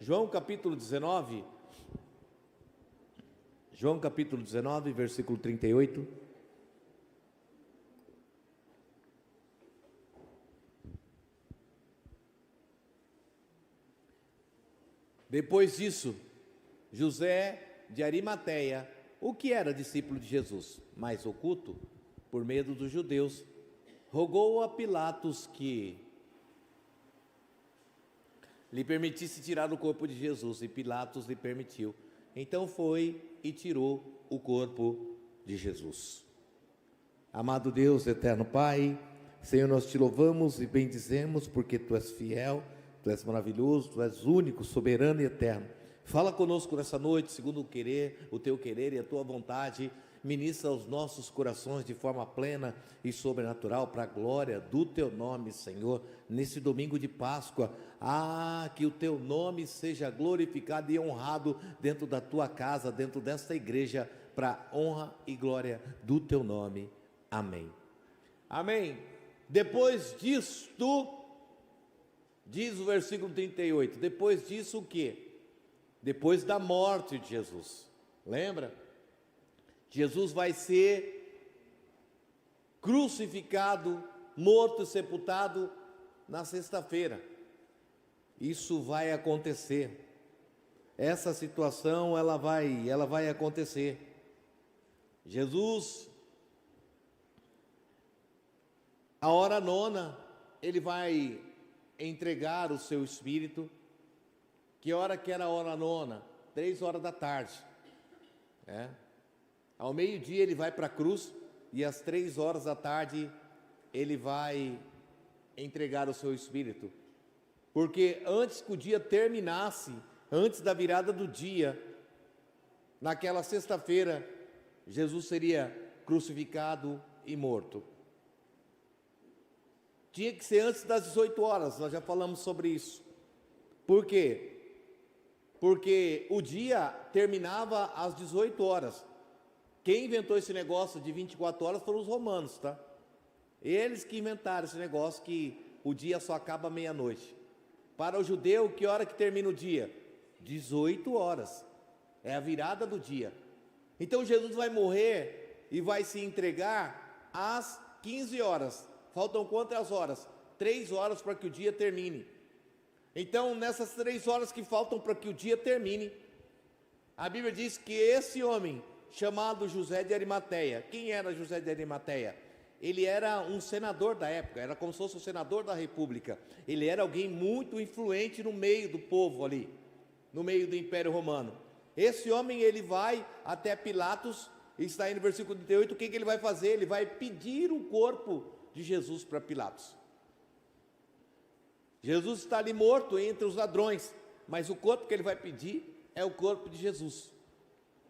João capítulo 19, versículo 38. Depois disso, José de Arimateia, o que era discípulo de Jesus, mas oculto, por medo dos judeus, rogou a Pilatos que lhe permitisse tirar o corpo de Jesus, e Pilatos lhe permitiu. Então foi e tirou o corpo de Jesus. Amado Deus, eterno Pai, Senhor, nós te louvamos e bendizemos, porque Tu és fiel, Tu és maravilhoso, Tu és único, soberano e eterno. Fala conosco nessa noite, segundo o Teu querer e a Tua vontade. Ministra aos nossos corações de forma plena e sobrenatural, para a glória do Teu nome, Senhor, nesse domingo de Páscoa. Que o Teu nome seja glorificado e honrado dentro da Tua casa, dentro desta igreja, para honra e glória do Teu nome. Amém. Amém. Depois disto, diz o versículo 38, depois disso o quê? Depois da morte de Jesus, lembra? Jesus vai ser crucificado, morto e sepultado na sexta-feira. Isso vai acontecer. Essa situação ela vai acontecer. Jesus, a hora nona, ele vai entregar o seu espírito. Que hora que era a hora nona? 3 horas da tarde. Ao meio-dia ele vai para a cruz, e às 3 horas da tarde ele vai entregar o seu espírito. Porque antes que o dia terminasse, antes da virada do dia, naquela sexta-feira, Jesus seria crucificado e morto. Tinha que ser antes das 18 horas, nós já falamos sobre isso. Por quê? Porque o dia terminava às 18 horas. Quem inventou esse negócio de 24 horas foram os romanos, tá? Eles que inventaram esse negócio que o dia só acaba meia-noite. Para o judeu, que hora que termina o dia? 18 horas. É a virada do dia. Então Jesus vai morrer e vai se entregar às 15 horas. Faltam quantas horas? 3 horas para que o dia termine. Então, nessas 3 horas que faltam para que o dia termine, a Bíblia diz que esse homem, chamado José de Arimateia. Quem era José de Arimateia? Ele era um senador da época, era como se fosse o senador da república. Ele era alguém muito influente no meio do povo ali, no meio do Império Romano. Esse homem, ele vai até Pilatos, e está aí no versículo 38, o que ele vai fazer? Ele vai pedir o corpo de Jesus para Pilatos. Jesus está ali morto entre os ladrões, mas o corpo que ele vai pedir é o corpo de Jesus.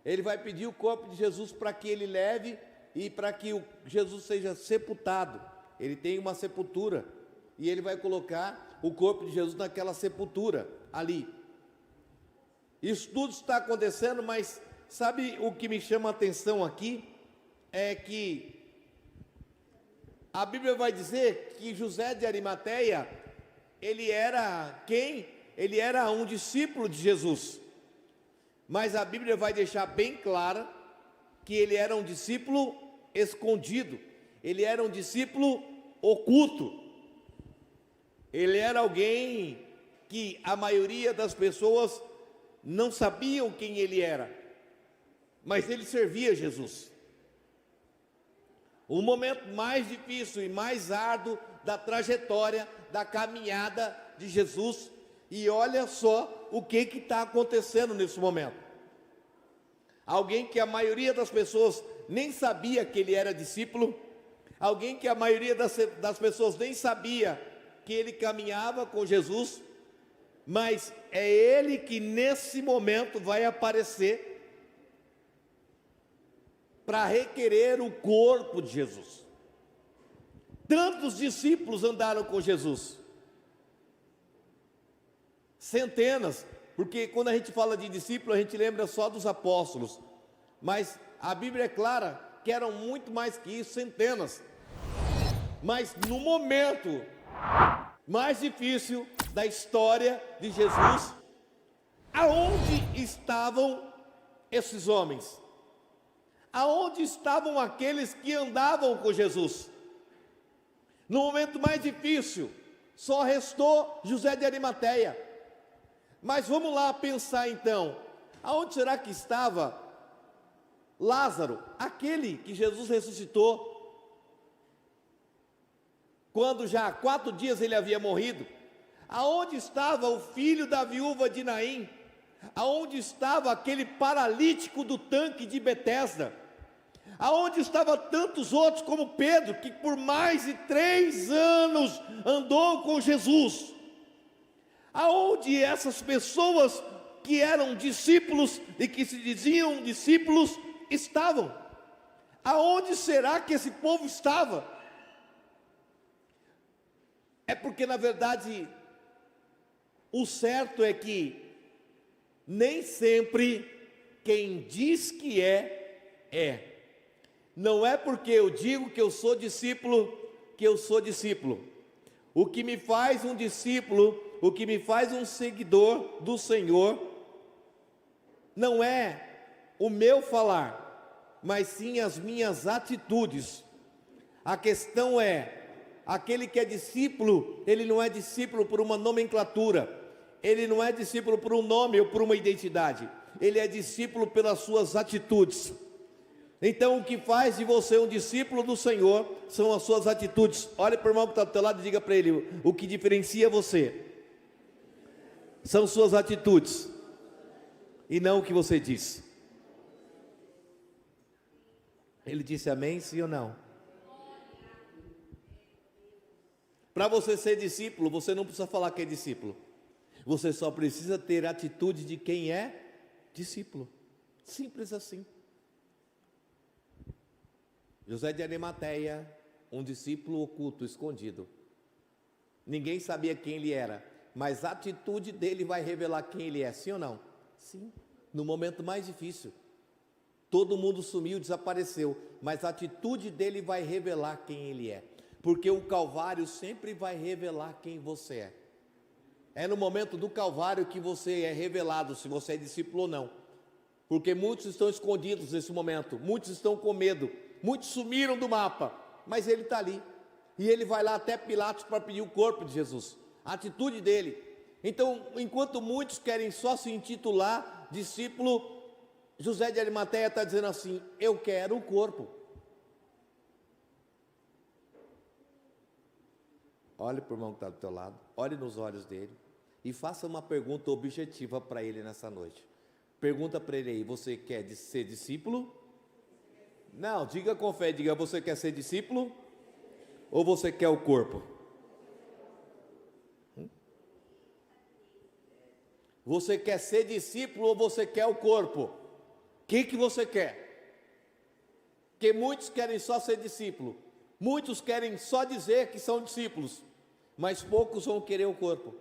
Ele vai pedir o corpo de Jesus para que ele leve e para que Jesus seja sepultado. Ele tem uma sepultura e ele vai colocar o corpo de Jesus naquela sepultura ali. Isso tudo está acontecendo, mas sabe o que me chama a atenção aqui? É que a Bíblia vai dizer que José de Arimateia, ele era quem? Ele era um discípulo de Jesus. Mas a Bíblia vai deixar bem clara que ele era um discípulo escondido, ele era um discípulo oculto, ele era alguém que a maioria das pessoas não sabiam quem ele era, mas ele servia Jesus. O momento mais difícil e mais árduo da trajetória, da caminhada de Jesus. E olha só o que está acontecendo nesse momento. Alguém que a maioria das pessoas nem sabia que ele era discípulo, alguém que a maioria das pessoas nem sabia que ele caminhava com Jesus, mas é ele que nesse momento vai aparecer para requerer o corpo de Jesus. Tantos discípulos andaram com Jesus, centenas, porque quando a gente fala de discípulo, a gente lembra só dos apóstolos, mas a Bíblia é clara que eram muito mais que isso, centenas. Mas no momento mais difícil da história de Jesus, Aonde estavam esses homens? Aonde estavam aqueles que andavam com Jesus? No momento mais difícil, só restou José de Arimateia. Mas vamos lá pensar então, aonde será que estava Lázaro, aquele que Jesus ressuscitou, quando já há 4 dias ele havia morrido? Aonde estava o filho da viúva de Naim? Aonde estava aquele paralítico do tanque de Betesda? Aonde estavam tantos outros como Pedro, que por mais de 3 anos andou com Jesus? Aonde essas pessoas que eram discípulos e que se diziam discípulos estavam? Aonde será que esse povo estava? É porque na verdade o certo é que nem sempre quem diz que é. Não é porque eu digo que eu sou discípulo, que eu sou discípulo. O que me faz um discípulo, o que me faz um seguidor do Senhor, não é o meu falar, mas sim as minhas atitudes. A questão é, aquele que é discípulo, ele não é discípulo por uma nomenclatura, ele não é discípulo por um nome ou por uma identidade, ele é discípulo pelas suas atitudes. Então o que faz de você um discípulo do Senhor são as suas atitudes. Olhe para o irmão que está do teu lado e diga para ele: o que diferencia você são suas atitudes, e não o que você diz. Ele disse amém, sim ou não? Para você ser discípulo, você não precisa falar que é discípulo, você só precisa ter a atitude de quem é discípulo. Simples assim. José de Arimateia, um discípulo oculto, escondido. Ninguém sabia quem ele era, mas a atitude dele vai revelar quem ele é, sim ou não? Sim. No momento mais difícil, todo mundo sumiu, desapareceu, mas a atitude dele vai revelar quem ele é, porque o Calvário sempre vai revelar quem você é. É no momento do Calvário que você é revelado, se você é discípulo ou não, porque muitos estão escondidos nesse momento, muitos estão com medo, muitos sumiram do mapa, mas ele está ali, e ele vai lá até Pilatos para pedir o corpo de Jesus, a atitude dele. Então, enquanto muitos querem só se intitular discípulo, José de Arimateia está dizendo assim: eu quero o corpo. Olhe para o irmão que está do teu lado, olhe nos olhos dele, e faça uma pergunta objetiva para ele nessa noite. Pergunta para ele aí: você quer ser discípulo? Não, diga com fé, diga: você quer ser discípulo? Ou você quer o corpo? Você quer ser discípulo ou você quer o corpo? O que você quer? Porque muitos querem só ser discípulo, muitos querem só dizer que são discípulos, mas poucos vão querer o corpo,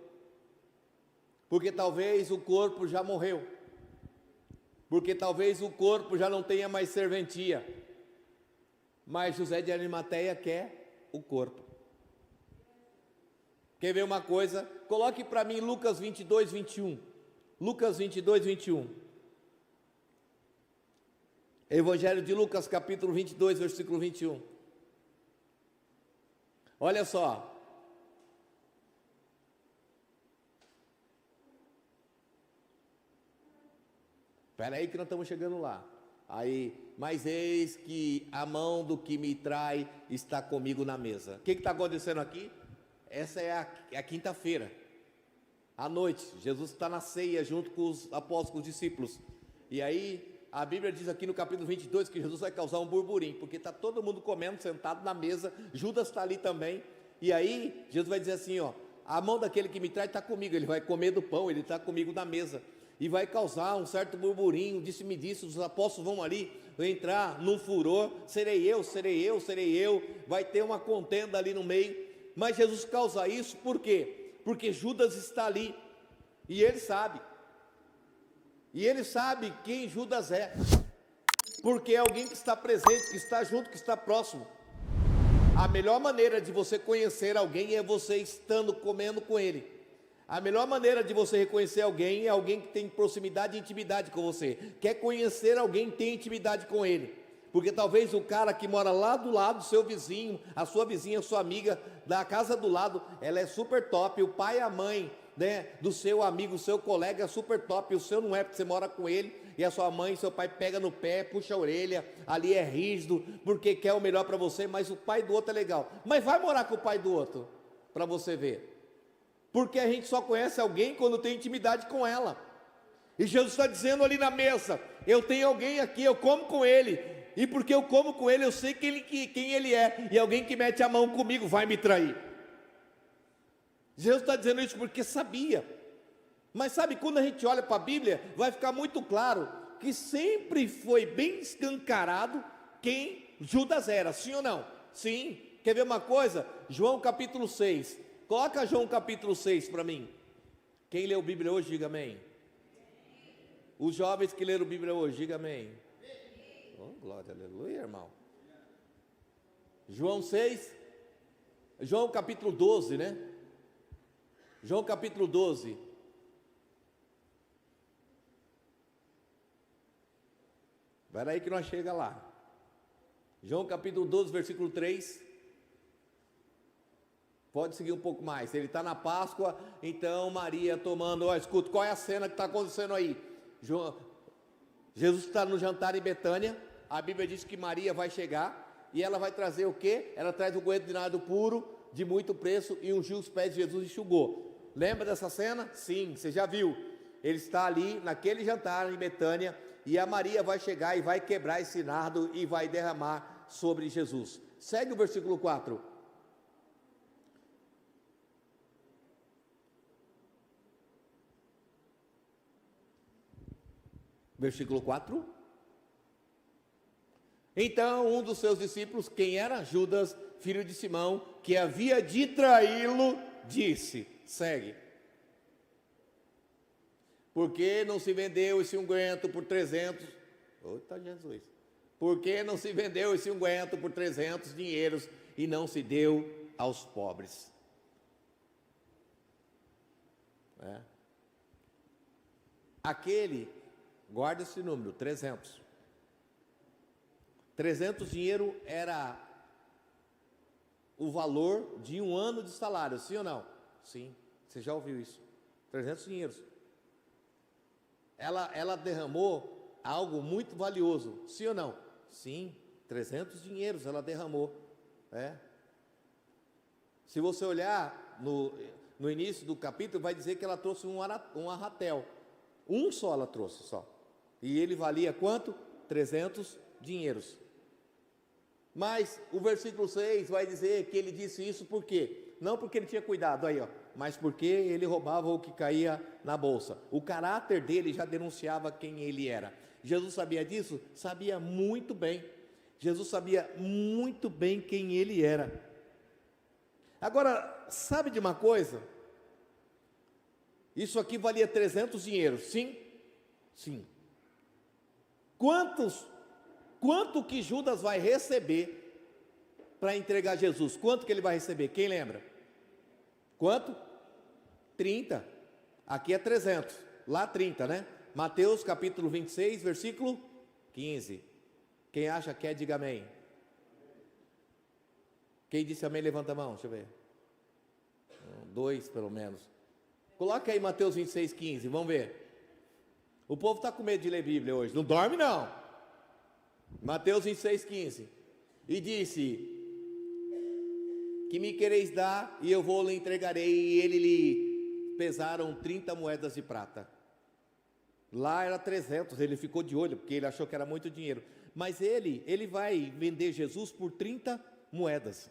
porque talvez o corpo já morreu, porque talvez o corpo já não tenha mais serventia, mas José de Arimateia quer o corpo. Quer ver uma coisa? Coloque para mim Lucas 22, 21. Lucas 22, 21. Evangelho de Lucas, capítulo 22, versículo 21. Olha só. Espera aí que nós estamos chegando lá. Aí, mas eis que a mão do que me trai está comigo na mesa. O que está acontecendo aqui? Essa é a quinta-feira, à noite. Jesus está na ceia junto com os apóstolos, com os discípulos. E aí, a Bíblia diz aqui no capítulo 22 que Jesus vai causar um burburinho, porque está todo mundo comendo, sentado na mesa. Judas está ali também. E aí, Jesus vai dizer assim, ó: a mão daquele que me trai está comigo. Ele vai comer do pão, ele está comigo na mesa. E vai causar um certo burburinho, disse-me disse, os apóstolos vão ali entrar num furor, serei eu, serei eu, serei eu, vai ter uma contenda ali no meio, mas Jesus causa isso, por quê? Porque Judas está ali, e ele sabe quem Judas é, porque é alguém que está presente, que está junto, que está próximo. A melhor maneira de você conhecer alguém é você estando comendo com ele. A melhor maneira de você reconhecer alguém é alguém que tem proximidade e intimidade com você. Quer conhecer alguém, tem intimidade com ele. Porque talvez o cara que mora lá do lado, seu vizinho, a sua vizinha, a sua amiga, da casa do lado, ela é super top. O pai e a mãe, né, do seu amigo, o seu colega é super top. O seu não é, porque você mora com ele. E a sua mãe, seu pai pega no pé, puxa a orelha, ali é rígido, porque quer o melhor para você. Mas o pai do outro é legal. Mas vai morar com o pai do outro, para você ver. Porque a gente só conhece alguém quando tem intimidade com ela. E Jesus está dizendo ali na mesa: eu tenho alguém aqui, eu como com ele. E porque eu como com ele, eu sei quem ele é. E alguém que mete a mão comigo vai me trair. Jesus está dizendo isso porque sabia. Mas sabe, quando a gente olha para a Bíblia, vai ficar muito claro que sempre foi bem escancarado quem Judas era, sim ou não? Sim. Quer ver uma coisa? João capítulo 6. Coloca João capítulo 6 para mim. Quem leu Bíblia hoje, diga amém. Os jovens que leram Bíblia hoje, diga amém. Oh, glória, aleluia, irmão. João 6. João capítulo 12, né? João capítulo 12. Vai aí que nós chega lá. João capítulo 12, versículo 3. Pode seguir um pouco mais. Ele está na Páscoa, então Maria tomando, escuta, qual é a cena que está acontecendo aí? Jesus está no jantar em Betânia. A Bíblia diz que Maria vai chegar e ela vai trazer o quê? Ela traz um coentro de nardo puro, de muito preço, e ungiu os pés de Jesus e enxugou. Lembra dessa cena? Sim, você já viu. Ele está ali naquele jantar em Betânia, e a Maria vai chegar e vai quebrar esse nardo e vai derramar sobre Jesus. Segue o versículo 4. Versículo 4. Então um dos seus discípulos, quem era? Judas, filho de Simão, que havia de traí-lo, disse, segue. Por que não se vendeu esse unguento por 300? Eita Jesus. Por que não se vendeu esse unguento por 300 dinheiros e não se deu aos pobres? Aquele, guarda esse número, 300. 300 dinheiro era o valor de um ano de salário, sim ou não? Sim, você já ouviu isso. 300 dinheiros. Ela derramou algo muito valioso, sim ou não? Sim, 300 dinheiros ela derramou. Se você olhar no início do capítulo, vai dizer que ela trouxe um arratel. Um só ela trouxe, só. E ele valia quanto? 300 dinheiros. Mas o versículo 6 vai dizer que ele disse isso por quê? Não porque ele tinha cuidado, aí ó, mas porque ele roubava o que caía na bolsa. O caráter dele já denunciava quem ele era. Jesus sabia disso? Sabia muito bem. Jesus sabia muito bem quem ele era. Agora, sabe de uma coisa? Isso aqui valia 300 dinheiros, sim? Sim. Quanto que Judas vai receber para entregar Jesus? Quanto que ele vai receber? Quem lembra? Quanto? 30. Aqui é 300. Lá 30, né? Mateus capítulo 26, versículo 15. Quem acha que é, diga amém. Quem disse amém, levanta a mão. Deixa eu ver. 2 pelo menos. Coloca aí Mateus 26, 15. Vamos ver. O povo está com medo de ler Bíblia hoje. Não dorme não. Mateus 26, 15. E disse: que me quereis dar, e eu vou lhe entregarei. E ele lhe pesaram 30 moedas de prata. Lá era 300, ele ficou de olho, porque ele achou que era muito dinheiro. Mas ele vai vender Jesus por 30 moedas.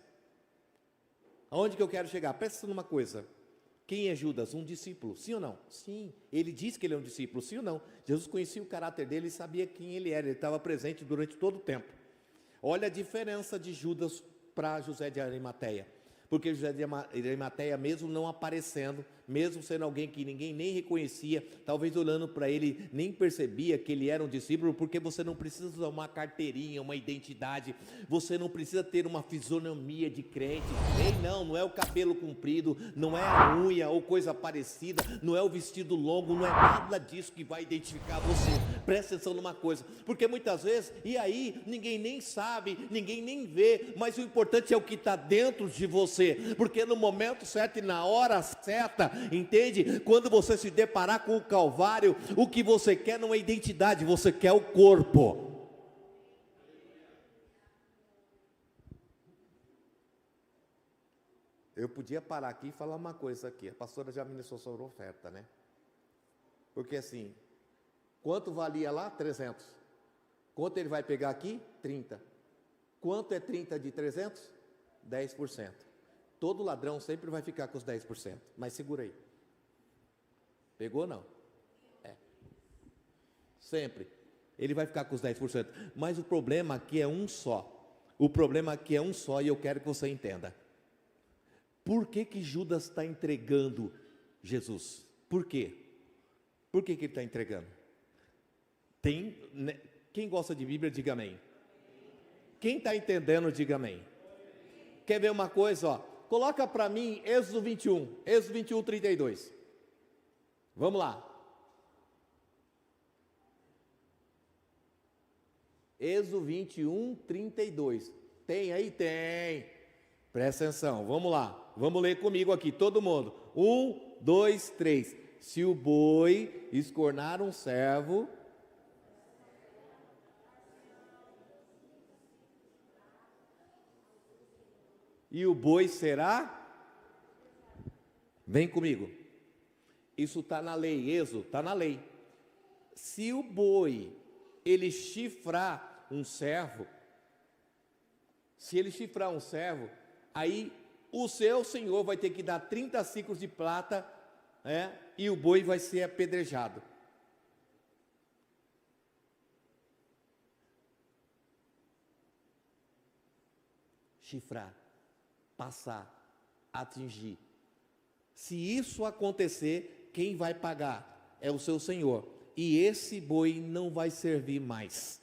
Aonde que eu quero chegar? Presta numa coisa. Quem é Judas? Um discípulo, sim ou não? Sim, ele diz que ele é um discípulo, sim ou não? Jesus conhecia o caráter dele e sabia quem ele era, ele estava presente durante todo o tempo. Olha a diferença de Judas para José de Arimateia. Porque José de Arimateia, mesmo não aparecendo, mesmo sendo alguém que ninguém nem reconhecia, talvez olhando para ele, nem percebia que ele era um discípulo, porque você não precisa usar uma carteirinha, uma identidade, você não precisa ter uma fisionomia de crente. Ei, não é o cabelo comprido, não é a unha ou coisa parecida, não é o vestido longo, não é nada disso que vai identificar você. Presta atenção numa coisa, porque muitas vezes, e aí, ninguém nem sabe, ninguém nem vê, mas o importante é o que está dentro de você, porque no momento certo e na hora certa, entende? Quando você se deparar com o Calvário, o que você quer não é identidade, você quer o corpo. Eu podia parar aqui e falar uma coisa aqui, a pastora já ministrou sobre oferta, né? Porque assim, quanto valia lá? 300. Quanto ele vai pegar aqui? 30. Quanto é 30 de 300? 10%. Todo ladrão sempre vai ficar com os 10%, mas segura aí. Pegou não? Sempre. Ele vai ficar com os 10%, mas o problema aqui é um só. O problema aqui é um só e eu quero que você entenda. Por que que Judas está entregando Jesus? Por quê? Por que que ele está entregando? Quem gosta de Bíblia, diga amém. Quem está entendendo, diga amém. Quer ver uma coisa, ó? Coloca para mim Êxodo 21, 32. Vamos lá. Êxodo 21, 32. Tem aí? Tem. Presta atenção, vamos lá. Vamos ler comigo aqui, todo mundo. 1, 2, 3. Se o boi escornar um servo, e o boi será? Vem comigo. Isso está na lei, Êxodo, está na lei. Se o boi, ele chifrar um servo, aí o seu senhor vai ter que dar 30 ciclos de prata, e o boi vai ser apedrejado. Chifrar, passar, atingir. Se isso acontecer, quem vai pagar? É o seu senhor. E esse boi não vai servir mais.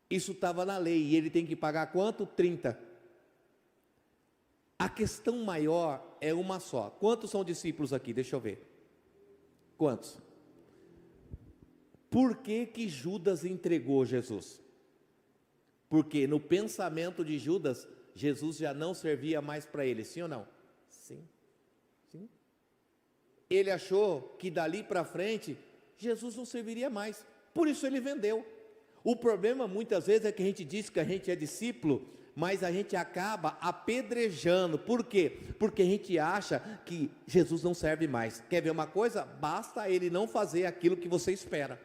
Isso estava na lei, e ele tem que pagar quanto? 30. A questão maior é uma só. Quantos são discípulos aqui? Deixa eu ver. Quantos? Por que que Judas entregou Jesus? Porque no pensamento de Judas, Jesus já não servia mais para ele, sim ou não? Sim. Ele achou que dali para frente, Jesus não serviria mais, por isso ele vendeu. O problema muitas vezes é que a gente diz que a gente é discípulo, mas a gente acaba apedrejando. Por quê? Porque a gente acha que Jesus não serve mais. Quer ver uma coisa? Basta ele não fazer aquilo que você espera.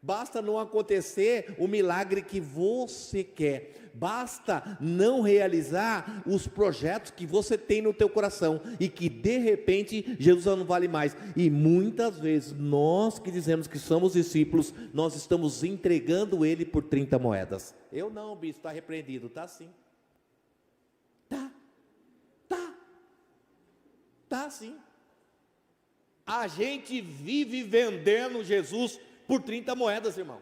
Basta não acontecer o milagre que você quer. Basta não realizar os projetos que você tem no teu coração e que de repente Jesus não vale mais. E muitas vezes nós que dizemos que somos discípulos, nós estamos entregando ele por 30 moedas. Eu não, bispo, está repreendido. Está sim. Tá sim. A gente vive vendendo Jesus por 30 moedas, irmão.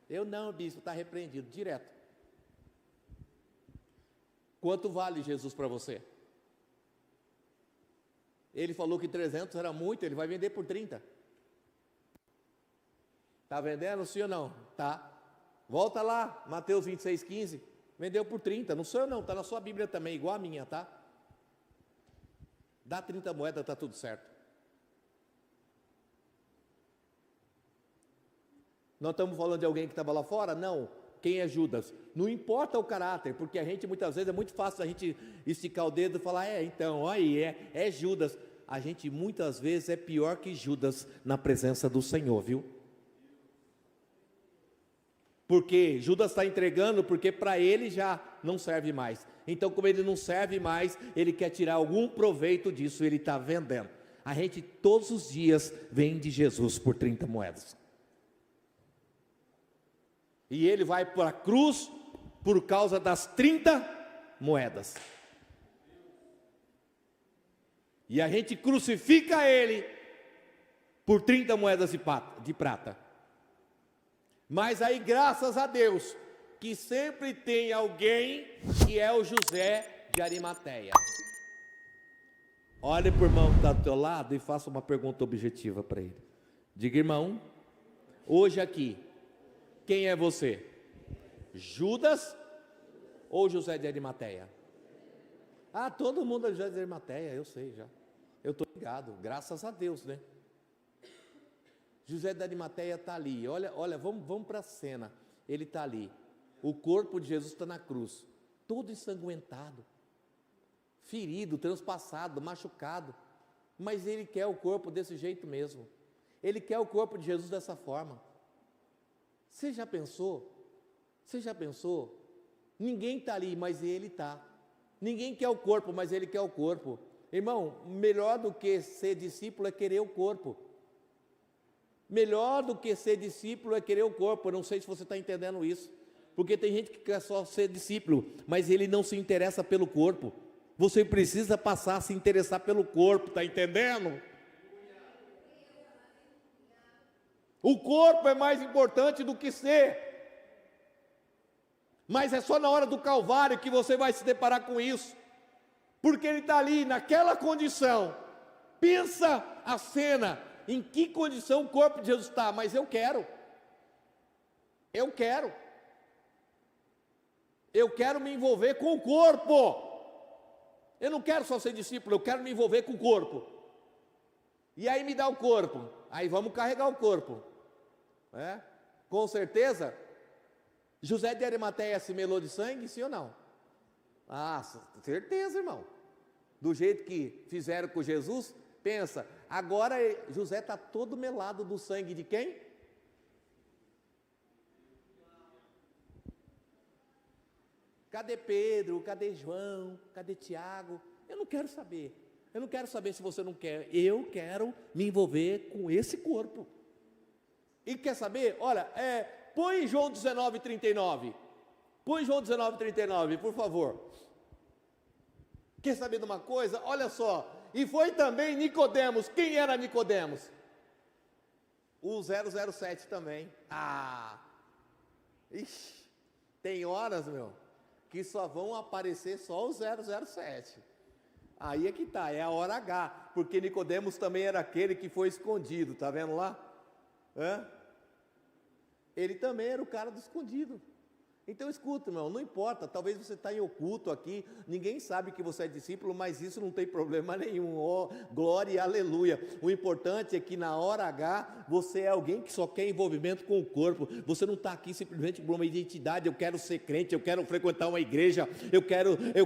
Eu não, bispo, está repreendido, direto. Quanto vale Jesus para você? Ele falou que 300 era muito, ele vai vender por 30. Está vendendo, sim ou não? Tá. Volta lá, Mateus 26,15. Vendeu por 30, não sou eu não, está na sua Bíblia também, igual a minha, tá? Dá 30 moedas, está tudo certo. Nós estamos falando de alguém que estava lá fora? Não. Quem é Judas? Não importa o caráter, porque a gente muitas vezes é muito fácil a gente esticar o dedo e falar, então, aí é Judas. A gente muitas vezes é pior que Judas na presença do Senhor, viu? Porque Judas está entregando, porque para ele já não serve mais. Então, como ele não serve mais, ele quer tirar algum proveito disso, ele está vendendo. A gente todos os dias vende Jesus por 30 moedas. E ele vai para a cruz por causa das 30 moedas. E a gente crucifica ele por 30 moedas de prata. Mas aí, graças a Deus, que sempre tem alguém que é o José de Arimateia. Olhe para o irmão que está do teu lado e faça uma pergunta objetiva para ele. Diga, irmão, hoje aqui, quem é você? Judas ou José de Arimateia? Ah, todo mundo é José de Arimateia, eu sei já. Eu estou ligado, graças a Deus, né? José de Arimateia está ali, olha, vamos para a cena. Ele está ali, o corpo de Jesus está na cruz, todo ensanguentado, ferido, transpassado, machucado, mas ele quer o corpo desse jeito mesmo, ele quer o corpo de Jesus dessa forma. Você já pensou? Ninguém está ali, mas ele está. Ninguém quer o corpo, mas ele quer o corpo. Irmão, melhor do que ser discípulo é querer o corpo. Melhor do que ser discípulo é querer o corpo. Eu não sei se você está entendendo isso, porque tem gente que quer só ser discípulo, mas ele não se interessa pelo corpo. Você precisa passar a se interessar pelo corpo, está entendendo? O corpo é mais importante do que ser. Mas é só na hora do Calvário que você vai se deparar com isso, porque ele está ali naquela condição. Pensa a cena, em que condição o corpo de Jesus está, mas eu quero me envolver com o corpo. Eu não quero só ser discípulo, eu quero me envolver com o corpo. E aí me dá o corpo, aí vamos carregar o corpo, com certeza. José de Arimateia se melou de sangue, sim ou não? Ah, certeza, irmão. Do jeito que fizeram com Jesus, pensa, agora José está todo melado do sangue de quem? Cadê Pedro? Cadê João? Cadê Tiago? Eu não quero saber. Eu não quero saber se você não quer. Eu quero me envolver com esse corpo. E quer saber? Olha, põe João 19:39. Põe João 19:39, por favor. Quer saber de uma coisa? Olha só. E foi também Nicodemos. Quem era Nicodemos? O 007 também. Tem horas, que só vão aparecer só o 007. Aí é que tá, é a hora H, porque Nicodemos também era aquele que foi escondido, tá vendo lá? Ele também era o cara do escondido. Então escuta, irmão, não importa, talvez você está em oculto aqui, ninguém sabe que você é discípulo, mas isso não tem problema nenhum, glória e aleluia. O importante é que na hora H, você é alguém que só quer envolvimento com o corpo, você não está aqui simplesmente por uma identidade, eu quero ser crente, eu quero frequentar uma igreja, eu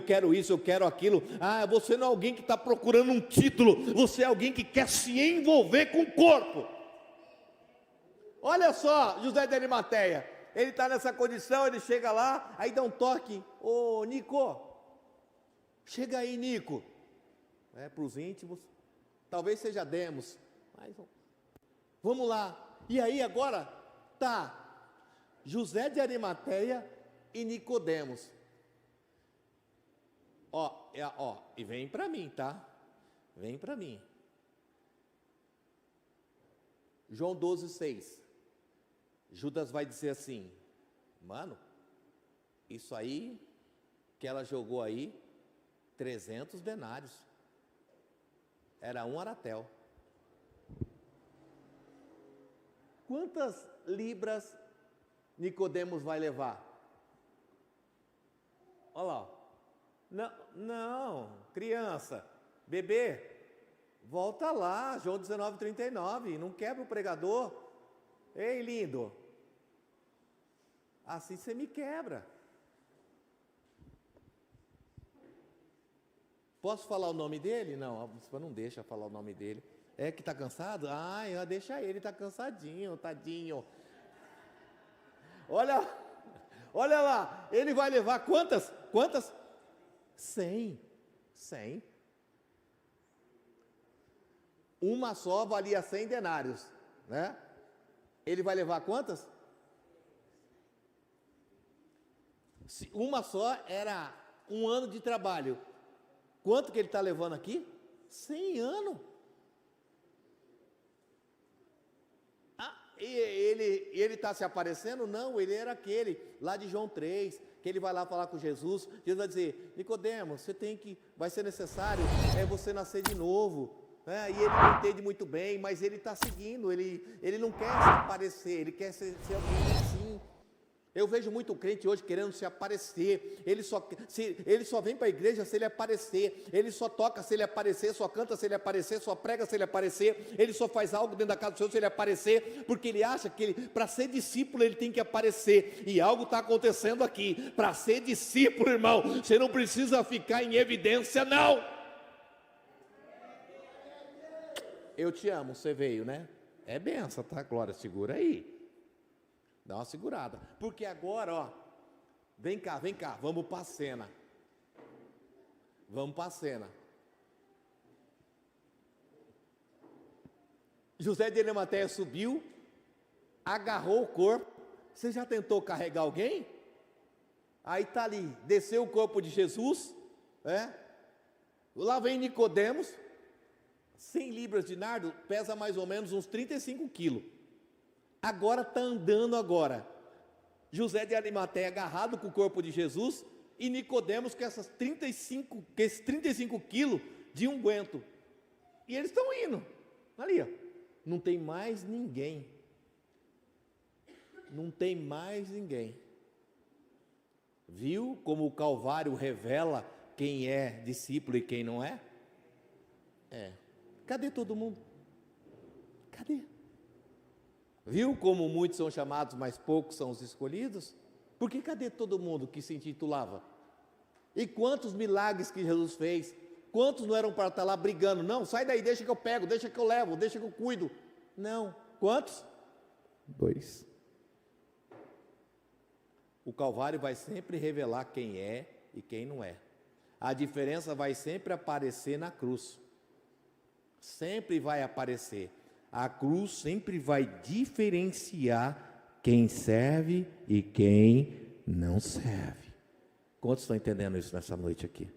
quero isso, eu quero aquilo. Você não é alguém que está procurando um título, você é alguém que quer se envolver com o corpo. Olha só, José de Arimateia, ele está nessa condição, ele chega lá, aí dá um toque, ô Nico, chega aí Nico, para os íntimos, talvez seja Demos, mas vamos lá, e aí agora tá José de Arimateia e Nicodemos, e vem para mim, tá? Vem para mim, João 12:6. Judas vai dizer assim, mano, isso aí que ela jogou aí, 300 denários, era um aratel. Quantas libras Nicodemos vai levar? Olha lá, não, criança, bebê, volta lá, João 19:39, não quebra o pregador. Ei, lindo, assim você me quebra. Posso falar o nome dele? Não, você não deixa falar o nome dele. É que está cansado? Deixa ele, está cansadinho, tadinho. Olha lá, ele vai levar quantas? 100. Uma só valia 100 denários, né? Ele vai levar quantas? Uma só era um ano de trabalho. Quanto que ele está levando aqui? 100 anos. E ele está se aparecendo? Não, ele era aquele lá de João 3, que ele vai lá falar com Jesus. Jesus vai dizer: Nicodemo, vai ser necessário você nascer de novo. E ele não entende muito bem, mas ele está seguindo, ele não quer se aparecer, ele quer ser alguém assim. Eu vejo muito crente hoje querendo se aparecer. Ele só vem para a igreja se ele aparecer. Ele só toca se ele aparecer, só canta se ele aparecer, só prega se ele aparecer. Ele só faz algo dentro da casa do Senhor se ele aparecer, porque ele acha que para ser discípulo ele tem que aparecer. E algo está acontecendo aqui. Para ser discípulo, irmão, você não precisa ficar em evidência, não. Eu te amo, você veio, né? É benção, tá? Glória, segura aí. Dá uma segurada, porque agora, ó, vem cá, vamos para a cena. José de Arimateia subiu, agarrou o corpo. Você já tentou carregar alguém? Aí está ali, desceu o corpo de Jesus, lá vem Nicodemos, 100 libras de nardo, pesa mais ou menos uns 35 quilos. Agora está andando agora. José de Arimateia agarrado com o corpo de Jesus e Nicodemos com esses 35 quilos de unguento. E eles estão indo. Ali, ó. Não tem mais ninguém. Viu como o Calvário revela quem é discípulo e quem não é? Cadê todo mundo? Cadê? Viu como muitos são chamados, mas poucos são os escolhidos? Porque cadê todo mundo que se intitulava? E quantos milagres que Jesus fez? Quantos não eram para estar lá brigando? Não, sai daí, deixa que eu pego, deixa que eu levo, deixa que eu cuido. Não, quantos? 2. O Calvário vai sempre revelar quem é e quem não é. A diferença vai sempre aparecer na cruz. Sempre vai aparecer. A cruz sempre vai diferenciar quem serve e quem não serve. Quantos estão entendendo isso nessa noite aqui?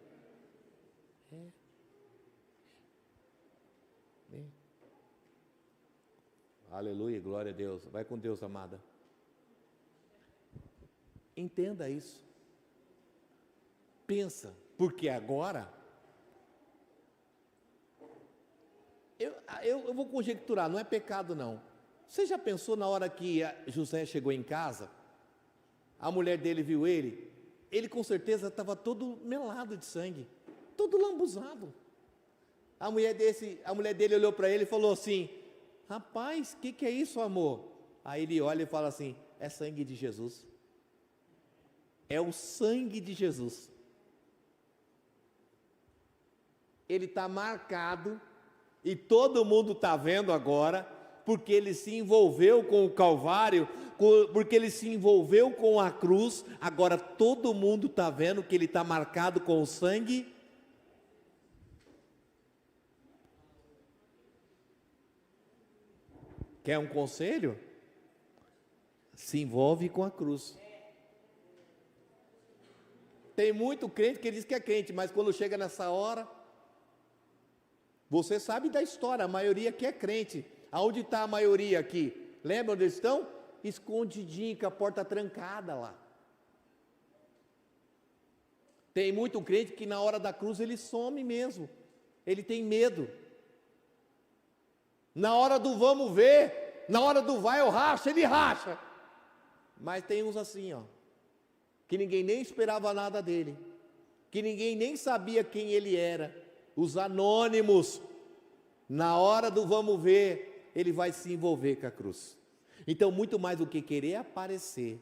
Aleluia, glória a Deus. Vai com Deus, amada. Entenda isso. Pensa, porque agora eu vou conjecturar, não é pecado não. Você já pensou na hora que José chegou em casa, a mulher dele viu ele com certeza estava todo melado de sangue, todo lambuzado. A mulher dele olhou para ele e falou assim: rapaz, o que é isso, amor? Aí ele olha e fala assim: é sangue de Jesus. É o sangue de Jesus. Ele está marcado e todo mundo está vendo agora, porque ele se envolveu com o Calvário, porque ele se envolveu com a cruz. Agora todo mundo está vendo que ele está marcado com o sangue. Quer um conselho? Se envolve com a cruz. Tem muito crente que diz que é crente, mas quando chega nessa hora, você sabe da história, a maioria aqui é crente. Aonde está a maioria aqui? Lembra onde eles estão? Escondidinho, com a porta trancada lá. Tem muito crente que na hora da cruz ele some mesmo, ele tem medo. Na hora do vamos ver, na hora do vai eu racho, ele racha. Mas tem uns assim, ó, que ninguém nem esperava nada dele, que ninguém nem sabia quem ele era. Os anônimos, na hora do vamos ver, ele vai se envolver com a cruz. Então, muito mais do que querer aparecer,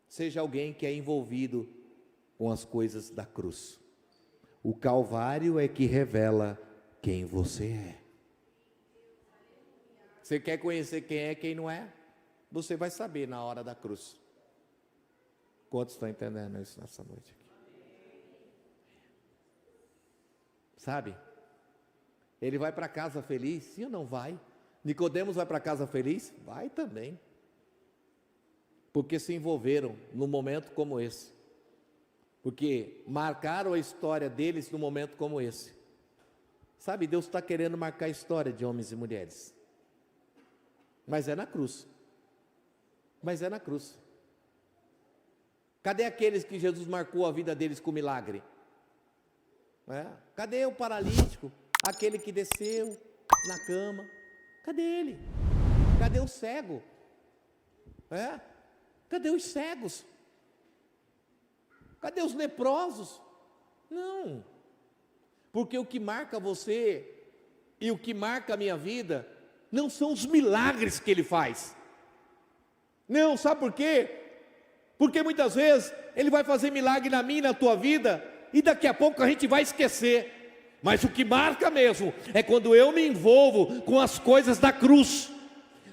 seja alguém que é envolvido com as coisas da cruz. O Calvário é que revela quem você é. Você quer conhecer quem é, quem não é? Você vai saber na hora da cruz. Quantos estão entendendo isso nessa noite aqui? Sabe? Ele vai para casa feliz? Sim ou não vai? Nicodemos vai para casa feliz? Vai também. Porque se envolveram num momento como esse. Porque marcaram a história deles num momento como esse. Sabe, Deus está querendo marcar a história de homens e mulheres. Mas é na cruz. Mas é na cruz. Cadê aqueles que Jesus marcou a vida deles com milagre? Cadê o paralítico? Aquele que desceu na cama? Cadê ele? Cadê o cego? Cadê os cegos? Cadê os leprosos? Não. Porque o que marca você e o que marca a minha vida não são os milagres que Ele faz. Não, sabe por quê? Porque muitas vezes Ele vai fazer milagre na minha e na tua vida e daqui a pouco a gente vai esquecer. Mas o que marca mesmo é quando eu me envolvo com as coisas da cruz.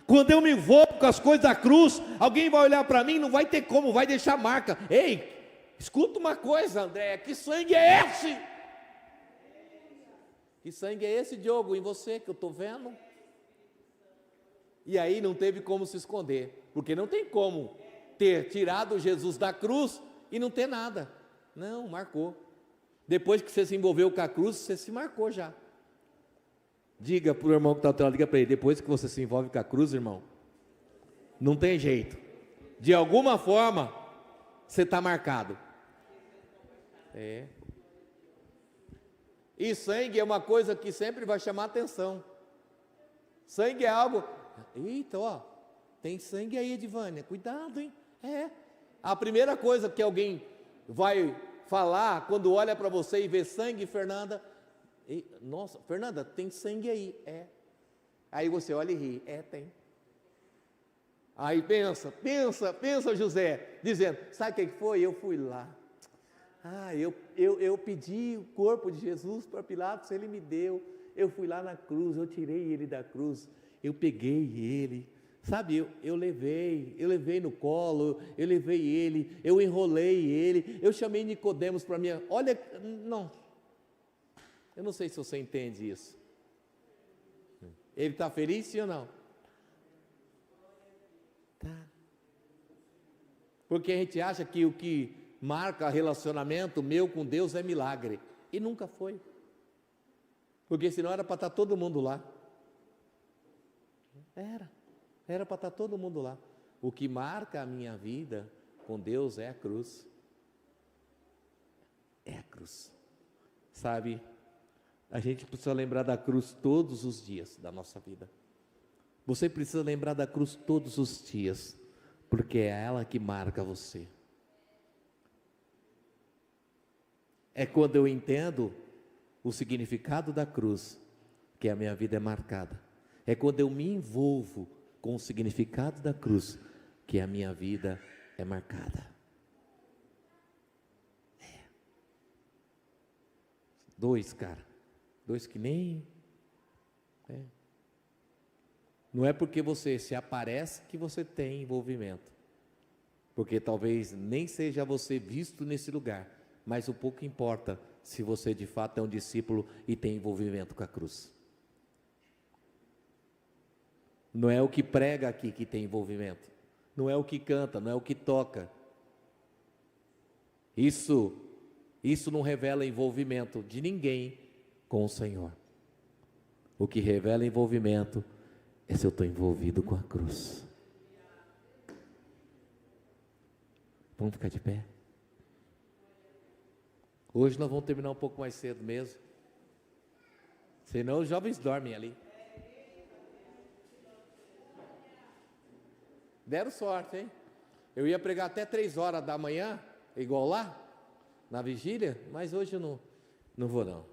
Quando eu me envolvo com as coisas da cruz, alguém vai olhar para mim, não vai ter como, vai deixar marca. Ei, escuta uma coisa, André, que sangue é esse? Que sangue é esse, Diogo, em você que eu estou vendo? E aí não teve como se esconder, porque não tem como ter tirado Jesus da cruz e não ter nada. Não, marcou. Depois que você se envolveu com a cruz, você se marcou já. Diga para o irmão que está ao teu lado, diga para ele, depois que você se envolve com a cruz, irmão, não tem jeito. De alguma forma, você está marcado. E sangue é uma coisa que sempre vai chamar atenção. Sangue é algo... Eita, ó, tem sangue aí, Edivânia, cuidado, hein? A primeira coisa que alguém vai falar, quando olha para você e vê sangue, Fernanda... Nossa, Fernanda, tem sangue aí. Aí você olha e ri. Tem. Aí pensa, José, dizendo, sabe o que foi? Eu fui lá. Eu pedi o corpo de Jesus para Pilatos, ele me deu. Eu fui lá na cruz, eu tirei ele da cruz, eu peguei ele, sabe, eu levei no colo, eu levei ele, eu enrolei ele, eu chamei Nicodemos para mim. Olha, não, eu não sei se você entende isso. Ele está feliz, sim ou não? Tá. Porque a gente acha que o que marca relacionamento meu com Deus é milagre, e nunca foi, porque senão era para estar todo mundo lá, era para estar todo mundo lá. O que marca a minha vida com Deus é a cruz, sabe, a gente precisa lembrar da cruz todos os dias da nossa vida, você precisa lembrar da cruz todos os dias, porque é ela que marca você. É quando eu entendo o significado da cruz que a minha vida é marcada. É quando eu me envolvo com o significado da cruz que a minha vida é marcada. Dois que nem... Não é porque você se aparece que você tem envolvimento, porque talvez nem seja você visto nesse lugar, mas o pouco importa se você de fato é um discípulo e tem envolvimento com a cruz. Não é o que prega aqui que tem envolvimento, não é o que canta, não é o que toca. Isso não revela envolvimento de ninguém com o Senhor. O que revela envolvimento é se eu estou envolvido com a cruz. Vamos ficar de pé? Hoje nós vamos terminar um pouco mais cedo mesmo, senão os jovens dormem ali. Deram sorte, hein? Eu ia pregar até 3 horas da manhã, igual lá, na vigília, mas hoje eu não vou não.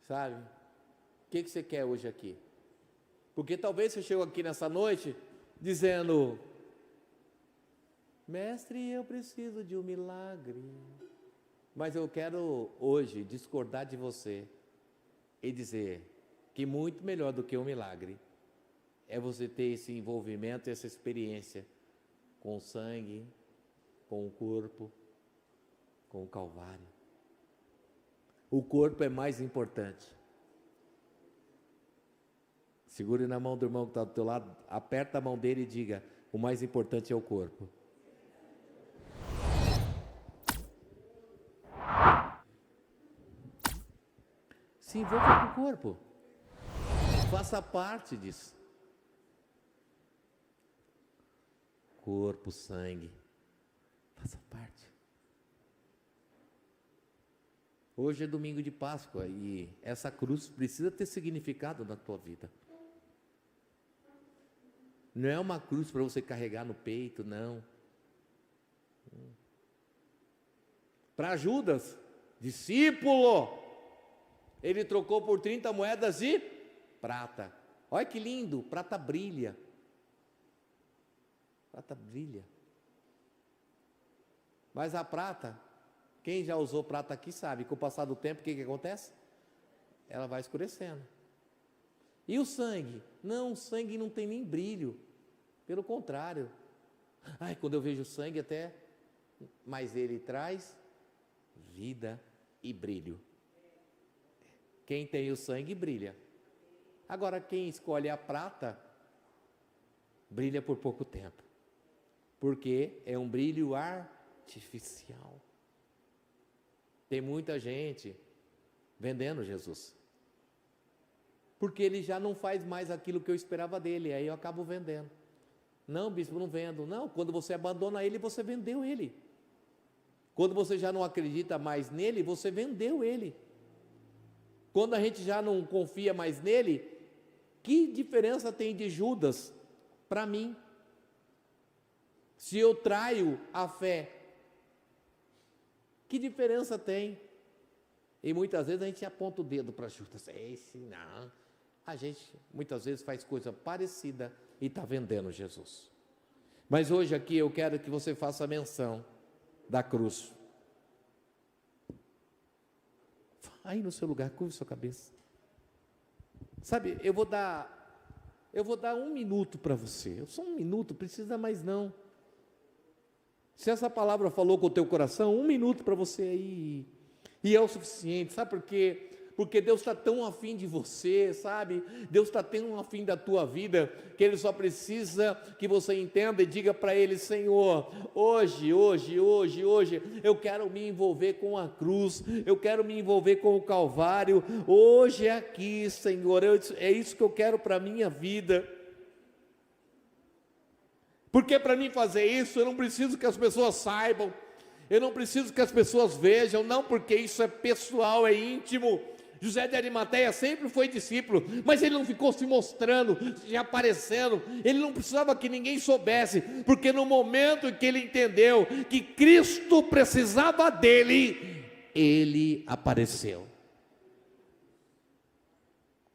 Sabe? O que você quer hoje aqui? Porque talvez você chegou aqui nessa noite dizendo: mestre, eu preciso de um milagre. Mas eu quero hoje discordar de você e dizer que muito melhor do que um milagre é você ter esse envolvimento, essa experiência com o sangue, com o corpo, com o Calvário. O corpo é mais importante. Segure na mão do irmão que está do teu lado, aperta a mão dele e diga: o mais importante é o corpo. Se envolva com o corpo. Faça parte disso. Corpo, sangue. Faça parte. Hoje é domingo de Páscoa e essa cruz precisa ter significado na tua vida. Não é uma cruz para você carregar no peito, não. Para Judas, discípulo, ele trocou por 30 moedas de prata. Olha que lindo, prata brilha. Prata brilha. Mas a prata, quem já usou prata aqui sabe, com o passar do tempo, o que acontece? Ela vai escurecendo. E o sangue? Não, o sangue não tem nem brilho. Pelo contrário. Ai, quando eu vejo o sangue até, mas ele traz vida e brilho. Quem tem o sangue brilha. Agora quem escolhe a prata, brilha por pouco tempo. Porque é um brilho artificial. Tem muita gente vendendo Jesus. Porque ele já não faz mais aquilo que eu esperava dele, aí eu acabo vendendo. Não, bispo, não vendo. Não, quando você abandona ele, você vendeu ele. Quando você já não acredita mais nele, você vendeu ele. Quando a gente já não confia mais nele, que diferença tem de Judas para mim? Se eu traio a fé, que diferença tem? E muitas vezes a gente aponta o dedo para Judas. Esse não. A gente muitas vezes faz coisa parecida e está vendendo Jesus. Mas hoje aqui eu quero que você faça menção da cruz. Aí no seu lugar, curva sua cabeça. Sabe, eu vou dar 1 minuto para você. Só 1 minuto, precisa mais não. Se essa palavra falou com o teu coração, 1 minuto para você aí. E é o suficiente, sabe por quê? Porque Deus está tão afim de você, sabe? Deus está tão afim da tua vida, que Ele só precisa que você entenda e diga para Ele: Senhor, hoje, eu quero me envolver com a cruz, eu quero me envolver com o Calvário, hoje é aqui, Senhor, é isso que eu quero para a minha vida. Porque para mim fazer isso, eu não preciso que as pessoas saibam, eu não preciso que as pessoas vejam, não, porque isso é pessoal, é íntimo. José de Arimateia sempre foi discípulo, mas ele não ficou se mostrando, se aparecendo, ele não precisava que ninguém soubesse, porque no momento em que ele entendeu que Cristo precisava dele, ele apareceu.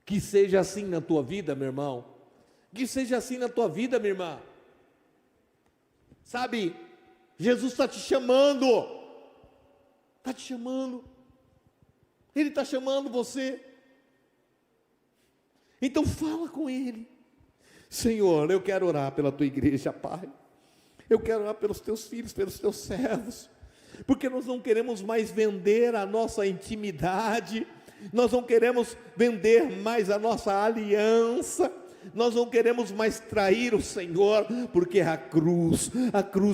Que seja assim na tua vida, meu irmão, que seja assim na tua vida, minha irmã. Sabe, Jesus está te chamando, Ele está chamando você. Então fala com Ele. Senhor, eu quero orar pela tua igreja, Pai. Eu quero orar pelos teus filhos, pelos teus servos. Porque nós não queremos mais vender a nossa intimidade. Nós não queremos vender mais a nossa aliança. Nós não queremos mais trair o Senhor, porque a cruz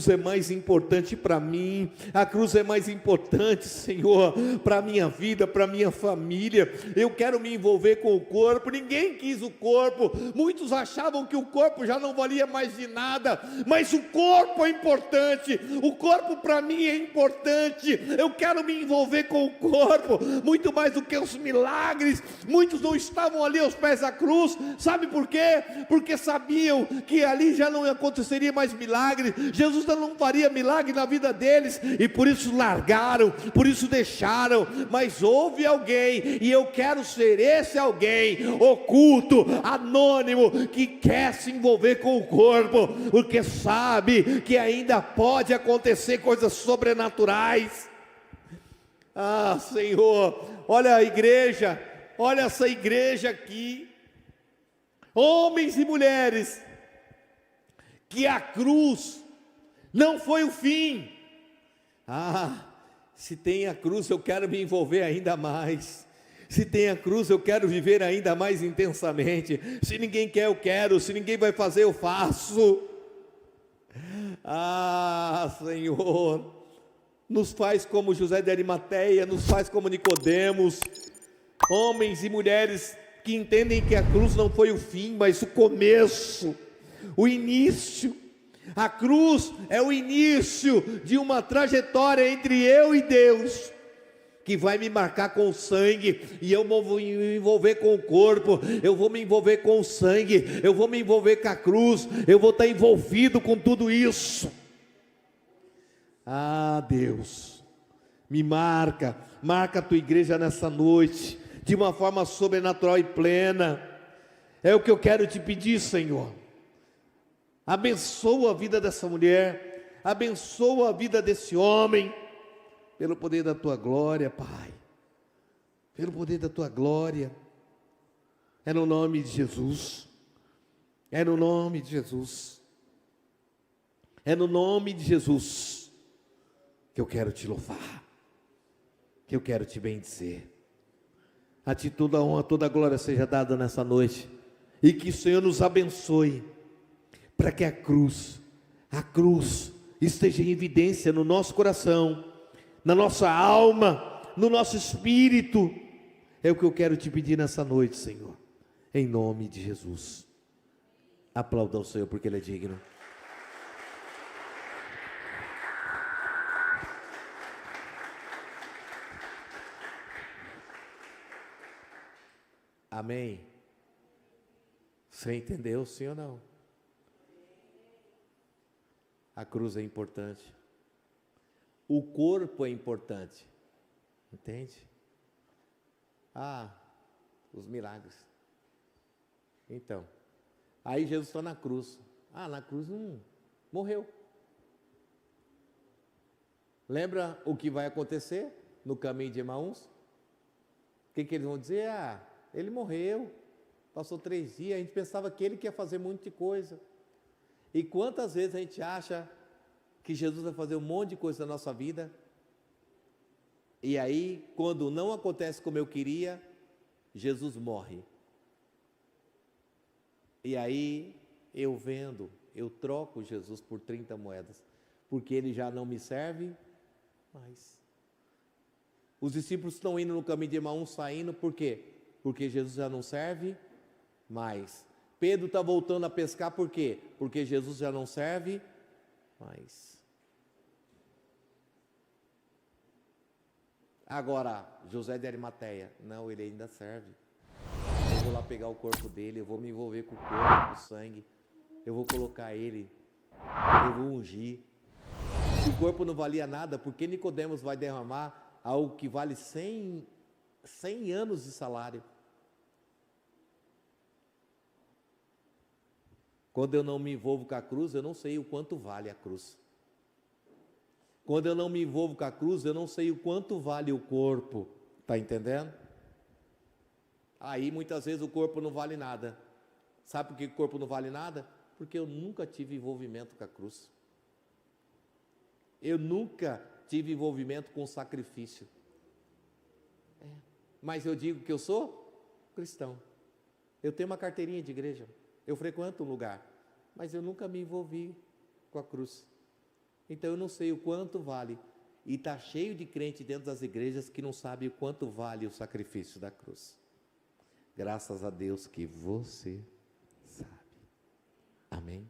é mais importante para mim, a cruz é mais importante, Senhor, para a minha vida, para a minha família. Eu quero me envolver com o corpo. Ninguém quis o corpo, muitos achavam que o corpo já não valia mais de nada, mas o corpo é importante, o corpo para mim é importante. Eu quero me envolver com o corpo, muito mais do que os milagres. Muitos não estavam ali aos pés da cruz, sabe por quê? Porque sabiam que ali já não aconteceria mais milagre, Jesus não faria milagre na vida deles, e por isso largaram, por isso deixaram. Mas houve alguém, e eu quero ser esse alguém, oculto, anônimo, que quer se envolver com o corpo, porque sabe que ainda pode acontecer coisas sobrenaturais. Ah, Senhor, olha a igreja, olha essa igreja aqui, homens e mulheres, que a cruz não foi o fim. Se tem a cruz, eu quero me envolver ainda mais. Se tem a cruz, eu quero viver ainda mais intensamente. Se ninguém quer, eu quero. Se ninguém vai fazer, eu faço. Ah, Senhor, nos faz como José de Arimateia, nos faz como Nicodemos, homens e mulheres que entendem que a cruz não foi o fim, mas o começo, o início. A cruz é o início de uma trajetória entre eu e Deus, que vai me marcar com o sangue, e eu vou me envolver com o corpo, eu vou me envolver com o sangue, eu vou me envolver com a cruz, eu vou estar envolvido com tudo isso. Ah, Deus, me marca a tua igreja nessa noite, de uma forma sobrenatural e plena. É o que eu quero te pedir, Senhor. Abençoa a vida dessa mulher, abençoa a vida desse homem, pelo poder da tua glória, Pai, pelo poder da tua glória. É no nome de Jesus, é no nome de Jesus, é no nome de Jesus que eu quero te louvar, que eu quero te bendizer. A ti toda a honra, toda a glória seja dada nessa noite, e que o Senhor nos abençoe, para que a cruz esteja em evidência no nosso coração, na nossa alma, no nosso espírito. É o que eu quero te pedir nessa noite, Senhor, em nome de Jesus. Aplauda o Senhor, porque Ele é digno. Amém? Você entendeu, sim ou não? A cruz é importante. O corpo é importante. Entende? Ah, os milagres. Então, aí Jesus está na cruz. Ah, na cruz não morreu. Lembra o que vai acontecer no caminho de Emaús? O que eles vão dizer? Ah, ele morreu, passou 3 dias, a gente pensava que ele que ia fazer muita coisa. E quantas vezes a gente acha que Jesus vai fazer um monte de coisa na nossa vida, e aí, quando não acontece como eu queria, Jesus morre. E aí, eu troco Jesus por 30 moedas, porque ele já não me serve mais. Os discípulos estão indo no caminho de Emaús, saindo, por quê? Porque Jesus já não serve mais. Pedro está voltando a pescar, por quê? Porque Jesus já não serve mais. Agora, José de Arimateia, não, ele ainda serve. Eu vou lá pegar o corpo dele, eu vou me envolver com o corpo, com o sangue, eu vou colocar ele, eu vou ungir. Se o corpo não valia nada, por que Nicodemos vai derramar algo que vale 100 anos de salário? Quando eu não me envolvo com a cruz, eu não sei o quanto vale a cruz. Quando eu não me envolvo com a cruz, eu não sei o quanto vale o corpo. Está entendendo? Aí muitas vezes o corpo não vale nada. Sabe por que o corpo não vale nada? Porque eu nunca tive envolvimento com a cruz. Eu nunca tive envolvimento com o sacrifício. Mas eu digo que eu sou cristão. Eu tenho uma carteirinha de igreja. Eu frequento um lugar. Mas eu nunca me envolvi com a cruz. Então eu não sei o quanto vale. E está cheio de crente dentro das igrejas que não sabe o quanto vale o sacrifício da cruz. Graças a Deus que você sabe. Amém?